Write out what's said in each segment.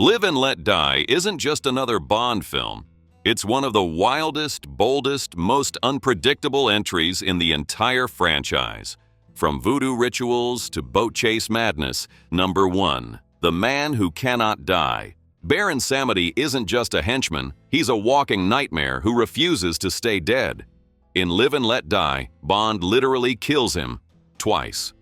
Live and Let Die isn't just another Bond film. It's one of the wildest, boldest, most unpredictable entries in the entire franchise. From voodoo rituals to boat chase madness, number 1, The Man Who Cannot Die. Baron Samedi isn't just a henchman, he's a walking nightmare who refuses to stay dead. In Live and Let Die, Bond literally kills him twice.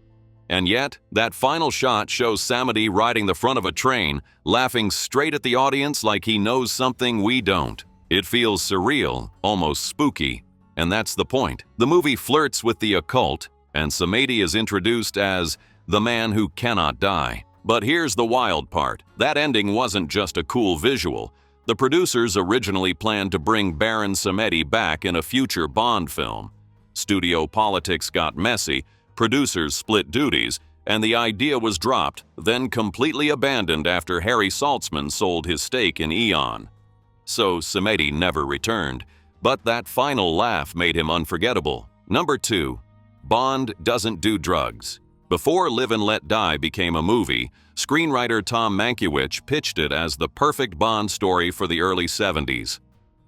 And yet, that final shot shows Samedi riding the front of a train, laughing straight at the audience like he knows something we don't. It feels surreal, almost spooky, and that's the point. The movie flirts with the occult, and Samedi is introduced as the man who cannot die. But here's the wild part. That ending wasn't just a cool visual. The producers originally planned to bring Baron Samedi back in a future Bond film. Studio politics got messy, producers split duties, and the idea was dropped, then completely abandoned after Harry Saltzman sold his stake in Eon. So Samedi never returned, but that final laugh made him unforgettable. Number 2, Bond doesn't do drugs. Before Live and Let Die became a movie, screenwriter Tom Mankiewicz pitched it as the perfect Bond story for the early 70s.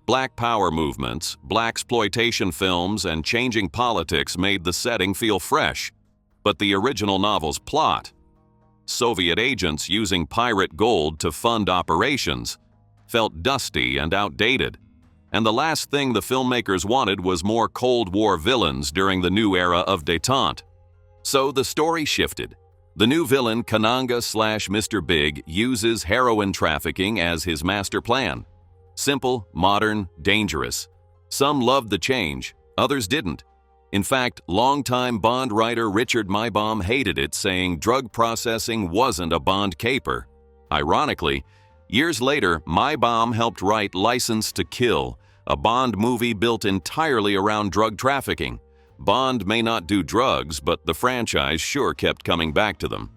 Black power movements, blaxploitation films, and changing politics made the setting feel fresh. But the original novel's plot, Soviet agents using pirate gold to fund operations, felt dusty and outdated. And the last thing the filmmakers wanted was more Cold War villains during the new era of détente. So the story shifted. The new villain, Kananga/Mr. Big, uses heroin trafficking as his master plan. Simple, modern, dangerous. Some loved the change, others didn't. In fact, longtime Bond writer Richard Maibaum hated it, saying drug processing wasn't a Bond caper. Ironically, years later, Maibaum helped write License to Kill, a Bond movie built entirely around drug trafficking. Bond may not do drugs, but the franchise sure kept coming back to them.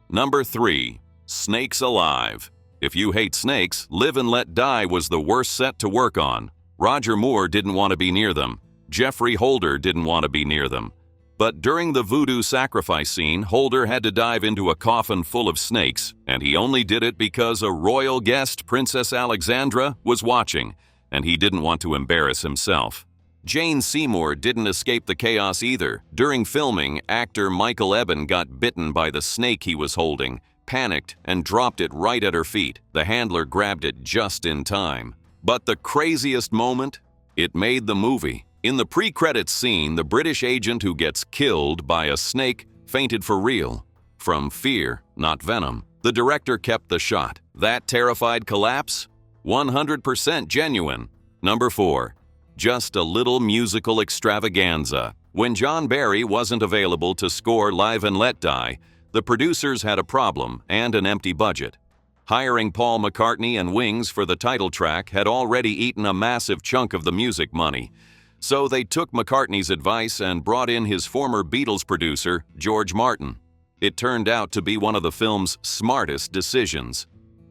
Number 3, Snakes Alive. If you hate snakes, Live and Let Die was the worst set to work on. Roger Moore didn't want to be near them. Jeffrey Holder didn't want to be near them. But during the voodoo sacrifice scene, Holder had to dive into a coffin full of snakes, and he only did it because a royal guest, Princess Alexandra, was watching, and he didn't want to embarrass himself. Jane Seymour didn't escape the chaos either. During filming, actor Michael Eban got bitten by the snake he was holding, panicked, and dropped it right at her feet. The handler grabbed it just in time. But the craziest moment? It made the movie. In the pre-credits scene, the British agent who gets killed by a snake fainted for real. From fear, not venom. The director kept the shot. That terrified collapse? 100% genuine. Number 4, Just a Little Musical Extravaganza. When John Barry wasn't available to score Live and Let Die, the producers had a problem and an empty budget. Hiring Paul McCartney and Wings for the title track had already eaten a massive chunk of the music money. So they took McCartney's advice and brought in his former Beatles producer, George Martin. It turned out to be one of the film's smartest decisions.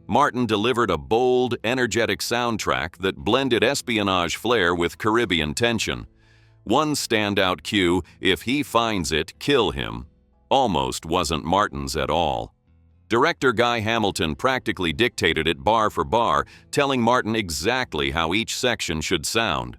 Martin delivered a bold, energetic soundtrack that blended espionage flair with Caribbean tension. One standout cue, "If he finds it, kill him," almost wasn't Martin's at all. Director Guy Hamilton practically dictated it bar for bar, telling Martin exactly how each section should sound.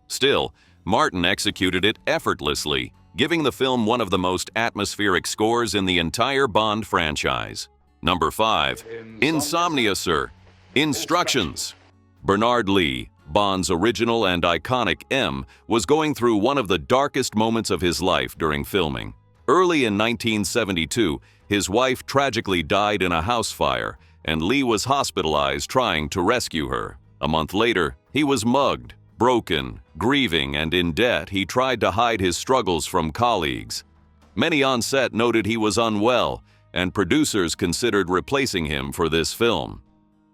Still, Martin executed it effortlessly, giving the film one of the most atmospheric scores in the entire Bond franchise. Number 5, Insomnia, Sir. Instructions. Bernard Lee, Bond's original and iconic M, was going through one of the darkest moments of his life during filming. Early in 1972, his wife tragically died in a house fire, and Lee was hospitalized trying to rescue her. A month later, he was mugged. Broken, grieving, and in debt, he tried to hide his struggles from colleagues. Many on set noted he was unwell, and producers considered replacing him for this film.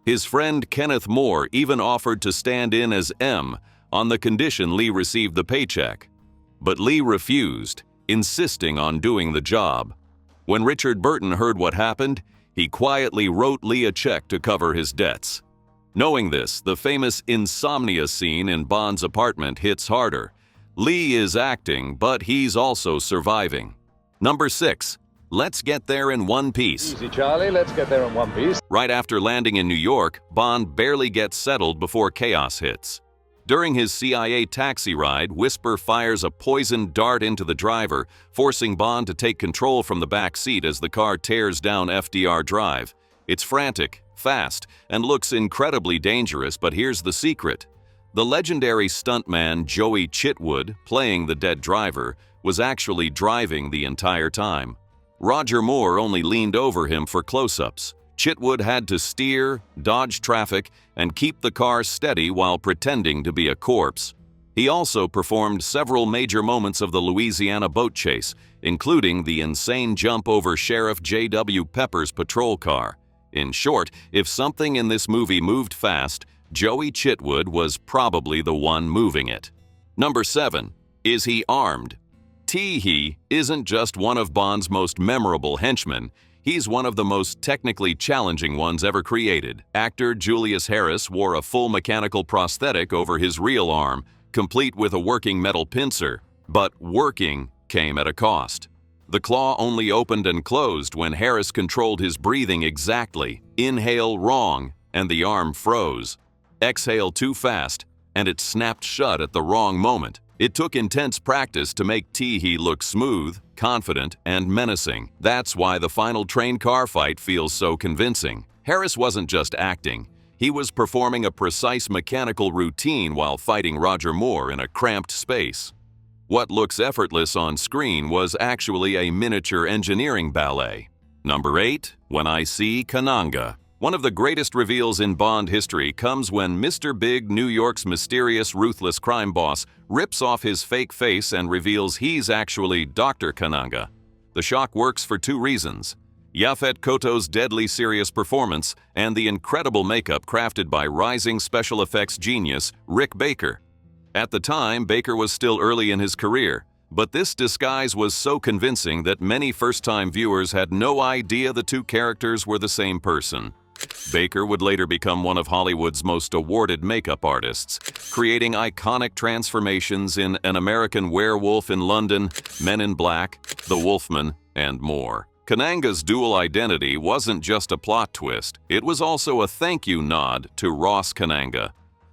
His friend Kenneth Moore even offered to stand in as M on the condition Lee received the paycheck. But Lee refused, insisting on doing the job. When Richard Burton heard what happened, he quietly wrote Lee a check to cover his debts. Knowing this, the famous insomnia scene in Bond's apartment hits harder. Lee is acting, but he's also surviving. Number 6, let's get there in one piece. Easy, Charlie, let's get there in one piece. Right after landing in New York, Bond barely gets settled before chaos hits. During his CIA taxi ride, Whisper fires a poisoned dart into the driver, forcing Bond to take control from the back seat as the car tears down FDR Drive. It's frantic, fast, and looks incredibly dangerous, but here's the secret. The legendary stuntman Joey Chitwood, playing the dead driver, was actually driving the entire time. Roger Moore only leaned over him for close-ups. Chitwood had to steer, dodge traffic, and keep the car steady while pretending to be a corpse. He also performed several major moments of the Louisiana boat chase, including the insane jump over Sheriff J.W. Pepper's patrol car. In short, if something in this movie moved fast, Joey Chitwood was probably the one moving it. Number 7. Is he armed? Tee-hee isn't just one of Bond's most memorable henchmen, he's one of the most technically challenging ones ever created. Actor Julius Harris wore a full mechanical prosthetic over his real arm, complete with a working metal pincer. But working came at a cost. The claw only opened and closed when Harris controlled his breathing exactly. Inhale wrong, and the arm froze. Exhale too fast, and it snapped shut at the wrong moment. It took intense practice to make Tee-hee look smooth, confident, and menacing. That's why the final train car fight feels so convincing. Harris wasn't just acting. He was performing a precise mechanical routine while fighting Roger Moore in a cramped space. What looks effortless on screen was actually a miniature engineering ballet. Number 8. When I See Kananga. One of the greatest reveals in Bond history comes when Mr. Big, New York's mysterious, ruthless crime boss, rips off his fake face and reveals he's actually Dr. Kananga. The shock works for 2 reasons: Yaphet Kotto's deadly serious performance and the incredible makeup crafted by rising special effects genius Rick Baker. At the time, Baker was still early in his career, but this disguise was so convincing that many first-time viewers had no idea the 2 characters were the same person. Baker would later become one of Hollywood's most awarded makeup artists, creating iconic transformations in An American Werewolf in London, Men in Black, The Wolfman, and more. Kananga's dual identity wasn't just a plot twist, it was also a thank you nod to Ross Kananga,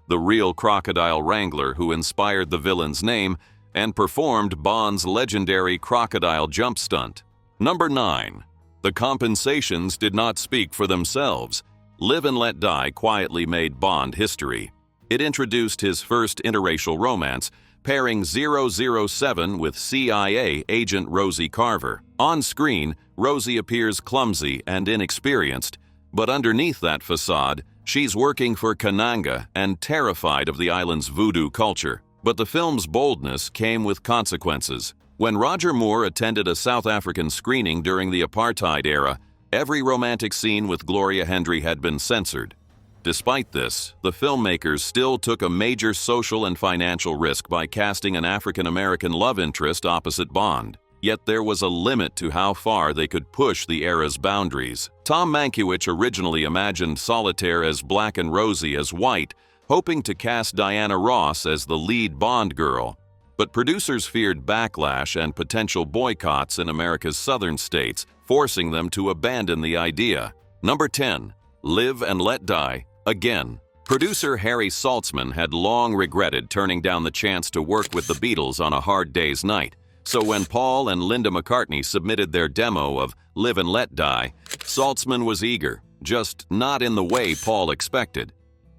the real crocodile wrangler who inspired the villain's name and performed Bond's legendary crocodile jump stunt. Number 9. The compensations did not speak for themselves. Live and Let Die quietly made Bond history. It introduced his first interracial romance, pairing 007 with CIA agent Rosie Carver. On screen, Rosie appears clumsy and inexperienced, but underneath that facade, she's working for Kananga and terrified of the island's voodoo culture. But the film's boldness came with consequences. When Roger Moore attended a South African screening during the apartheid era, every romantic scene with Gloria Hendry had been censored. Despite this, the filmmakers still took a major social and financial risk by casting an African-American love interest opposite Bond. Yet there was a limit to how far they could push the era's boundaries. Tom Mankiewicz originally imagined Solitaire as black and Rosie as white, hoping to cast Diana Ross as the lead Bond girl. But producers feared backlash and potential boycotts in America's southern states, forcing them to abandon the idea. Number 10. Live and Let Die Again. Producer Harry Saltzman had long regretted turning down the chance to work with the Beatles on A Hard Day's Night. So when Paul and Linda McCartney submitted their demo of Live and Let Die, Saltzman was eager, just not in the way Paul expected.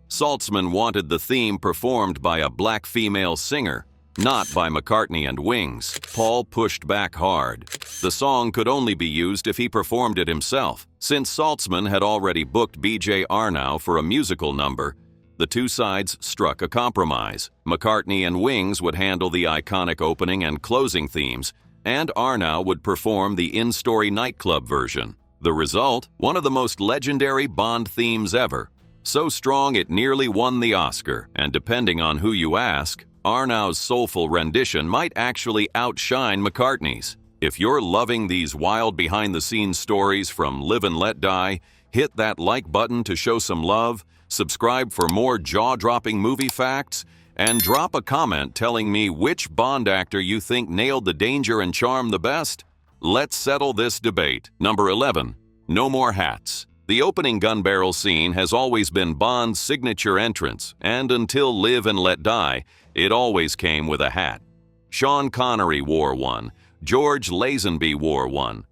Saltzman wanted the theme performed by a black female singer, not by McCartney and Wings. Paul pushed back hard. The song could only be used if he performed it himself. Since Saltzman had already booked B.J. Arnau for a musical number, the 2 sides struck a compromise. McCartney and Wings would handle the iconic opening and closing themes, and Arnau would perform the in-story nightclub version. The result? One of the most legendary Bond themes ever. So strong it nearly won the Oscar, and depending on who you ask, Arnau's soulful rendition might actually outshine McCartney's. If you're loving these wild behind-the-scenes stories from Live and Let Die, hit that like button to show some love, subscribe for more jaw-dropping movie facts, and drop a comment telling me which Bond actor you think nailed the danger and charm the best. Let's settle this debate. Number 11. No more hats. The opening gun barrel scene has always been Bond's signature entrance, and until Live and Let Die, it always came with a hat. Sean Connery wore one. George Lazenby wore one.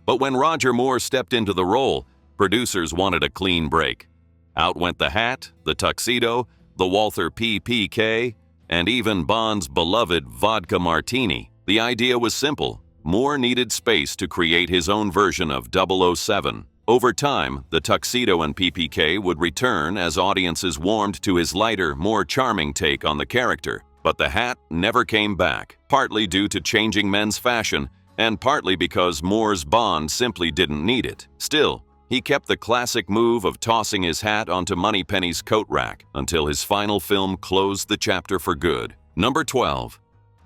But when Roger Moore stepped into the role, producers wanted a clean break. Out went the hat, the tuxedo, the Walther PPK, and even Bond's beloved vodka martini. The idea was simple. Moore needed space to create his own version of 007. Over time, the tuxedo and PPK would return as audiences warmed to his lighter, more charming take on the character. But the hat never came back, partly due to changing men's fashion, and partly because Moore's Bond simply didn't need it. Still, he kept the classic move of tossing his hat onto Moneypenny's coat rack until his final film closed the chapter for good. Number 12.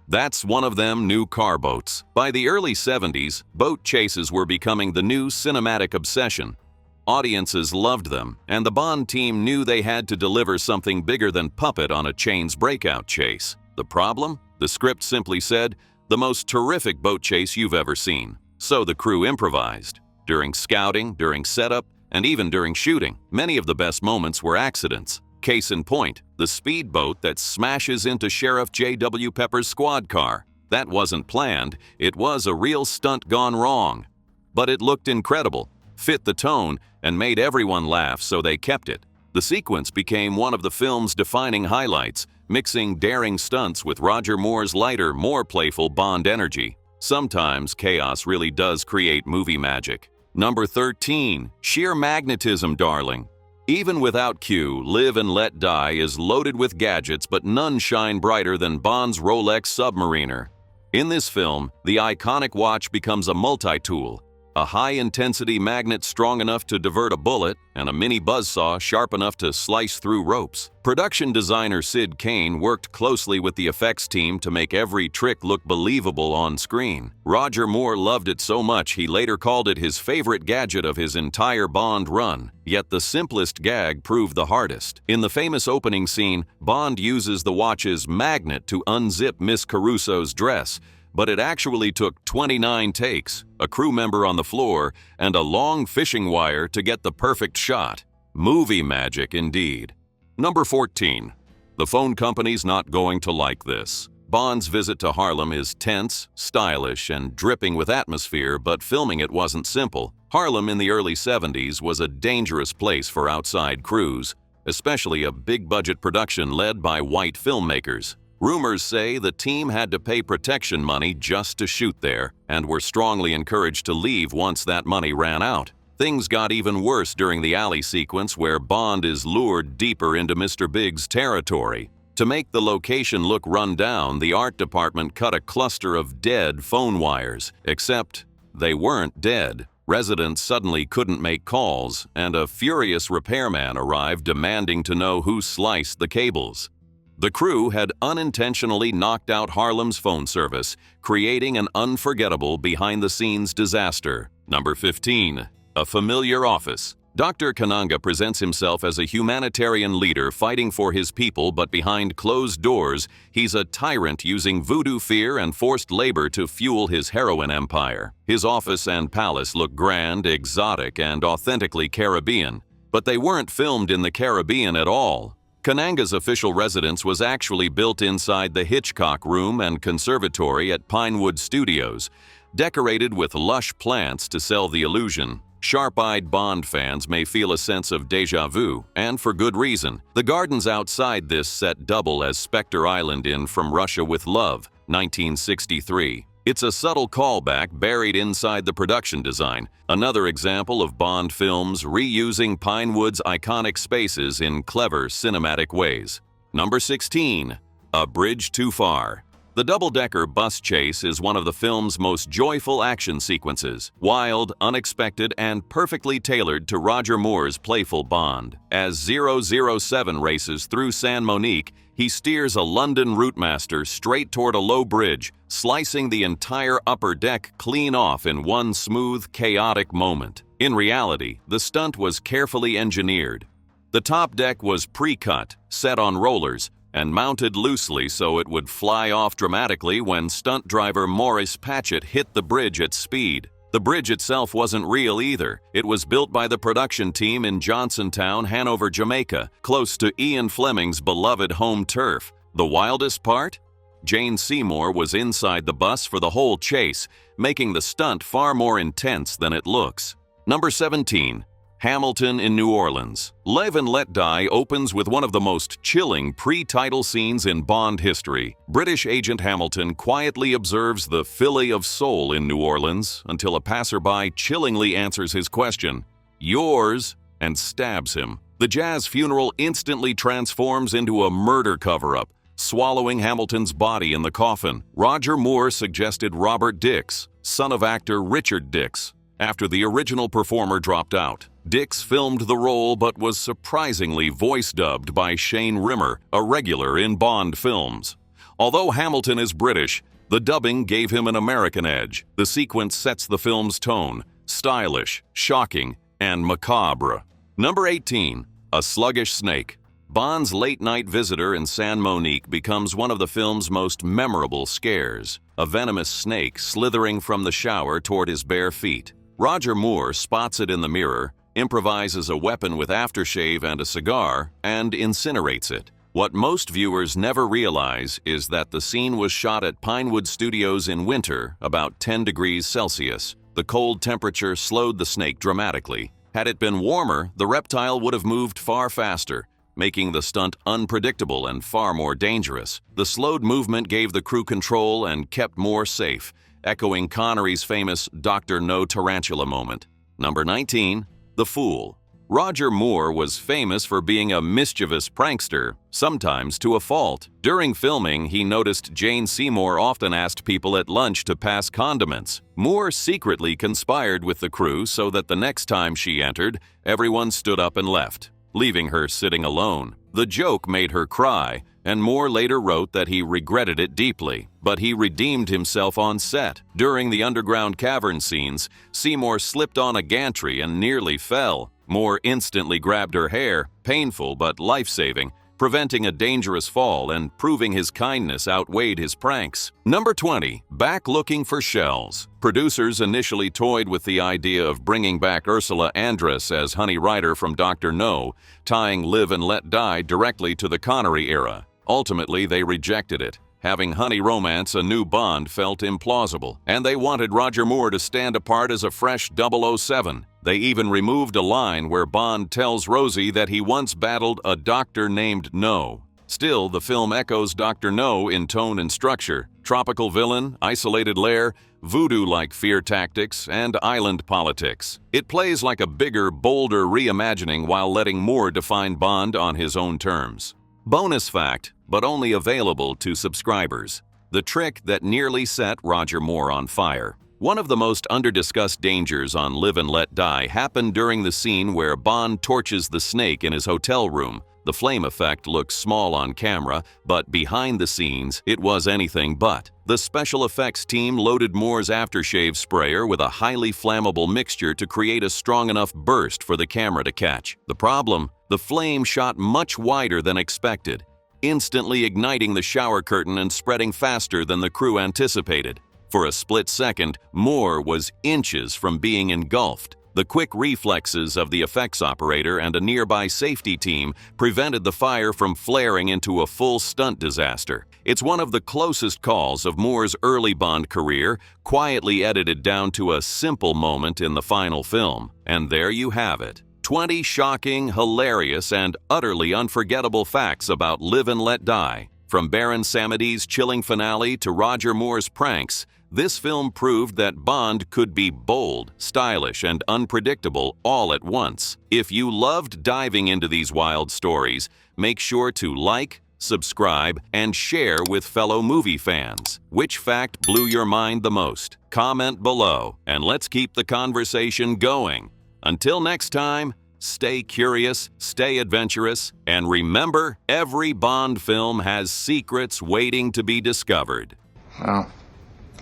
That's one of them new car boats. By the early 70s, boat chases were becoming the new cinematic obsession. Audiences loved them, and the Bond team knew they had to deliver something bigger than puppet on a chain's breakout chase. The problem? The script simply said, the most terrific boat chase you've ever seen. So the crew improvised. During scouting, during setup, and even during shooting, many of the best moments were accidents. Case in point, the speedboat that smashes into Sheriff J.W. Pepper's squad car. That wasn't planned, it was a real stunt gone wrong. But it looked incredible, fit the tone, and made everyone laugh, so they kept it. The sequence became one of the film's defining highlights, mixing daring stunts with Roger Moore's lighter, more playful Bond energy. Sometimes chaos really does create movie magic. Number 13. Sheer magnetism, darling. Even without Q, Live and Let Die is loaded with gadgets, but none shine brighter than Bond's Rolex Submariner. In this film, the iconic watch becomes a multi-tool, a high-intensity magnet strong enough to divert a bullet, and a mini buzzsaw sharp enough to slice through ropes. Production designer Sid Kane worked closely with the effects team to make every trick look believable on screen. Roger Moore loved it so much he later called it his favorite gadget of his entire Bond run. Yet the simplest gag proved the hardest. In the famous opening scene, Bond uses the watch's magnet to unzip Miss Caruso's dress, but it actually took 29 takes, a crew member on the floor, and a long fishing wire to get the perfect shot. Movie magic indeed. Number 14. The phone company's not going to like this. Bond's visit to Harlem is tense, stylish, and dripping with atmosphere, but filming it wasn't simple. Harlem in the early 70s was a dangerous place for outside crews, especially a big-budget production led by white filmmakers. Rumors say the team had to pay protection money just to shoot there, and were strongly encouraged to leave once that money ran out. Things got even worse during the alley sequence where Bond is lured deeper into Mr. Big's territory. To make the location look run down, the art department cut a cluster of dead phone wires, except they weren't dead. Residents suddenly couldn't make calls, and a furious repairman arrived demanding to know who sliced the cables. The crew had unintentionally knocked out Harlem's phone service, creating an unforgettable behind-the-scenes disaster. Number 15. A familiar office. Dr. Kananga presents himself as a humanitarian leader fighting for his people, but behind closed doors, he's a tyrant using voodoo fear and forced labor to fuel his heroin empire. His office and palace look grand, exotic, and authentically Caribbean. But they weren't filmed in the Caribbean at all. Kananga's official residence was actually built inside the Hitchcock Room and Conservatory at Pinewood Studios, decorated with lush plants to sell the illusion. Sharp-eyed Bond fans may feel a sense of déjà vu, and for good reason. The gardens outside this set double as Spectre Island in From Russia with Love, 1963. It's a subtle callback buried inside the production design, another example of Bond films reusing Pinewood's iconic spaces in clever cinematic ways. Number 16. A Bridge Too Far. The double-decker bus chase is one of the film's most joyful action sequences, wild, unexpected, and perfectly tailored to Roger Moore's playful Bond. As 007 races through San Monique, he steers a London Routemaster straight toward a low bridge, slicing the entire upper deck clean off in one smooth, chaotic moment. In reality, the stunt was carefully engineered. The top deck was pre-cut, set on rollers, and mounted loosely so it would fly off dramatically when stunt driver Morris Patchett hit the bridge at speed. The bridge itself wasn't real either. It was built by the production team in Johnsontown, Hanover, Jamaica, close to Ian Fleming's beloved home turf. The wildest part? Jane Seymour was inside the bus for the whole chase, making the stunt far more intense than it looks. Number 17. Hamilton in New Orleans. Live and Let Die opens with one of the most chilling pre-title scenes in Bond history. British agent Hamilton quietly observes the Filly of Soul in New Orleans until a passerby chillingly answers his question, "Yours," and stabs him. The jazz funeral instantly transforms into a murder cover-up, swallowing Hamilton's body in the coffin. Roger Moore suggested Robert Dix, son of actor Richard Dix, after the original performer dropped out. Dix filmed the role but was surprisingly voice-dubbed by Shane Rimmer, a regular in Bond films. Although Hamilton is British, the dubbing gave him an American edge. The sequence sets the film's tone: stylish, shocking, and macabre. Number 18. A Sluggish Snake. Bond's late-night visitor in San Monique becomes one of the film's most memorable scares, a venomous snake slithering from the shower toward his bare feet. Roger Moore spots it in the mirror, improvises a weapon with aftershave and a cigar, and incinerates it. What most viewers never realize is that the scene was shot at Pinewood Studios in winter, about 10 degrees Celsius. The cold temperature slowed the snake dramatically. Had it been warmer, the reptile would have moved far faster, making the stunt unpredictable and far more dangerous. The slowed movement gave the crew control and kept Moore safe, echoing Connery's famous Dr. No Tarantula moment. Number 19. The Fool. Roger Moore was famous for being a mischievous prankster, sometimes to a fault. During filming, he noticed Jane Seymour often asked people at lunch to pass condiments. Moore secretly conspired with the crew so that the next time she entered, everyone stood up and left, leaving her sitting alone. The joke made her cry, and Moore later wrote that he regretted it deeply, but he redeemed himself on set. During the underground cavern scenes, Seymour slipped on a gantry and nearly fell. Moore instantly grabbed her hair, painful but life-saving, preventing a dangerous fall and proving his kindness outweighed his pranks. Number 20. Back Looking for Shells. Producers initially toyed with the idea of bringing back Ursula Andress as Honey Rider from Dr. No, tying Live and Let Die directly to the Connery era. Ultimately, they rejected it. Having Honey romance a new Bond felt implausible, and they wanted Roger Moore to stand apart as a fresh 007. They even removed a line where Bond tells Rosie that he once battled a doctor named No. Still, the film echoes Dr. No in tone and structure: tropical villain, isolated lair, voodoo-like fear tactics, and island politics. It plays like a bigger, bolder reimagining while letting Moore define Bond on his own terms. Bonus fact, but only available to subscribers: the trick that nearly set Roger Moore on fire. One of the most underdiscussed dangers on Live and Let Die happened during the scene where Bond torches the snake in his hotel room. The flame effect looks small on camera, but behind the scenes, it was anything but. The special effects team loaded Moore's aftershave sprayer with a highly flammable mixture to create a strong enough burst for the camera to catch. The problem? The flame shot much wider than expected, instantly igniting the shower curtain and spreading faster than the crew anticipated. For a split second, Moore was inches from being engulfed. The quick reflexes of the effects operator and a nearby safety team prevented the fire from flaring into a full stunt disaster. It's one of the closest calls of Moore's early Bond career, quietly edited down to a simple moment in the final film. And there you have it. 20 shocking, hilarious, and utterly unforgettable facts about Live and Let Die. From Baron Samedi's chilling finale to Roger Moore's pranks, this film proved that Bond could be bold, stylish, and unpredictable all at once. If you loved diving into these wild stories, make sure to like, subscribe, and share with fellow movie fans. Which fact blew your mind the most? Comment below, and let's keep the conversation going. Until next time, stay curious, stay adventurous, and remember, every Bond film has secrets waiting to be discovered. Wow,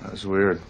that was weird.